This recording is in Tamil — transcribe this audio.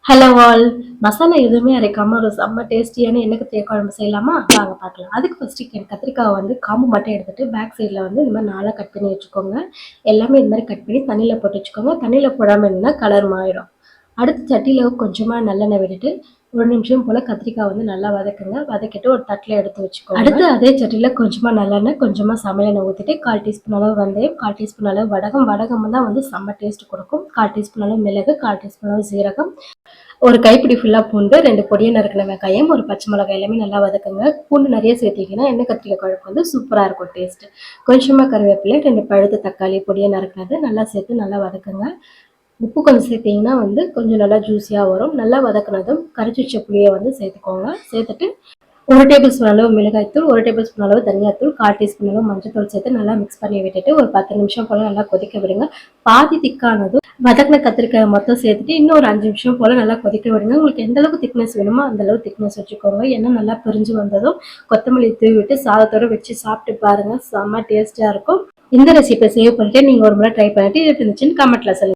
Hello all. மசாலா எதுவுமே அரைக்காம ஒரு செம்ம டேஸ்டியான எண்ணெய் கத்திரிக்காய் குழம்பு செய்யலாமா? வாங்க பார்க்கலாம். அதுக்கு ஃபர்ஸ்ட்டு கத்திரிக்காவை வந்து காம்பு மட்டும் எடுத்துட்டு பேக் சைடில் வந்து இந்த மாதிரி 4 கட் பண்ணி வச்சுக்கோங்க. எல்லாமே இந்த மாதிரி கட் பண்ணி தண்ணியில் போட்டு வச்சுக்கோங்க. தண்ணியில் போடாமல் இருந்தால் கலர் மாறிடும். அடுத்து சட்டியில் கொஞ்சமாக நல்லெண்ணெய் விட்டுட்டு 1 நிமிஷம் போல் கத்திரிக்காய் வந்து நல்லா வதக்குங்க. வதக்கிட்டு ஒரு தட்டில் எடுத்து வச்சுக்கோங்க. அடுத்து அதே சட்டியில் கொஞ்சமாக நல்லெண்ணெய் கொஞ்சமாக சமையல் எண்ணெய் ஊற்றிட்டு 1/4 டீஸ்பூன் அளவு வெந்தயம், 1/4 டீஸ்பூன் அளவு வடகம் தான் வந்து செம்ம டேஸ்ட் கொடுக்கும். 1/4 டீஸ்பூன் அளவு மிளகு, 1/4 டீஸ்பூன் அளவு சீரகம், ஒரு கைப்பிடி ஃபுல்லாக பூண்டு, 2 பொடியை நறுக்கின வெங்காயம், ஒரு பச்சை மிளகாய் எல்லாமே நல்லா வதக்குங்க. பூண்டு நிறைய சேர்த்திங்கன்னா எண்ணெய் கத்திரிக்காய் குழம்பு வந்து சூப்பராக இருக்கும் டேஸ்ட்டு. கொஞ்சமாக கருவேப்பிலை, 2 பழுத்த தக்காளி பொடியை நறுக்கினது நல்லா சேர்த்து நல்லா வதக்குங்க. உப்பு கொஞ்சம் சேர்த்திங்கன்னா வந்து கொஞ்சம் நல்லா ஜூஸியாக வரும். நல்லா வதக்குனதும் கரைச்சி வச்ச புளியை வந்து சேர்த்துக்கோங்க. சேர்த்துட்டு 1 டேபிள் ஸ்பூன் அளவு மிளகாய்த்தூள், 1 டேபிள் ஸ்பூன் அளவு தனியாத்தூள், 1/4 டீஸ்பூன் அளவு மஞ்சத்தூள் சேர்த்து நல்லா மிக்ஸ் பண்ணி விட்டுட்டு ஒரு 10 நிமிஷம் போல் நல்லா கொதிக்க விடுங்க. பாதி திக்கானதும் வதக்கின கத்திரிக்காய் மொத்தம் சேர்த்துட்டு இன்னும் ஒரு 5 நிமிஷம் போல் நல்லா கொதிக்க விடுங்க. உங்களுக்கு எந்த அளவுக்கு திக்னஸ் வேணுமோ அந்த அளவு திக்னஸ் வச்சுக்கோங்க. எண்ணெய் நல்லா பிரிஞ்சு வந்ததும் கொத்தமல்லி தூவி விட்டு சாதத்தோடு வச்சு சாப்பிட்டு பாருங்கள். செம்ம டேஸ்ட்டாக இருக்கும். இந்த ரெசிபியை சேவ் பண்ணிட்டு நீங்கள் ஒரு முறை ட்ரை பண்ணிட்டு எப்படி இருந்துச்சுன்னு கமெண்ட்டில் சொல்லுங்கள்.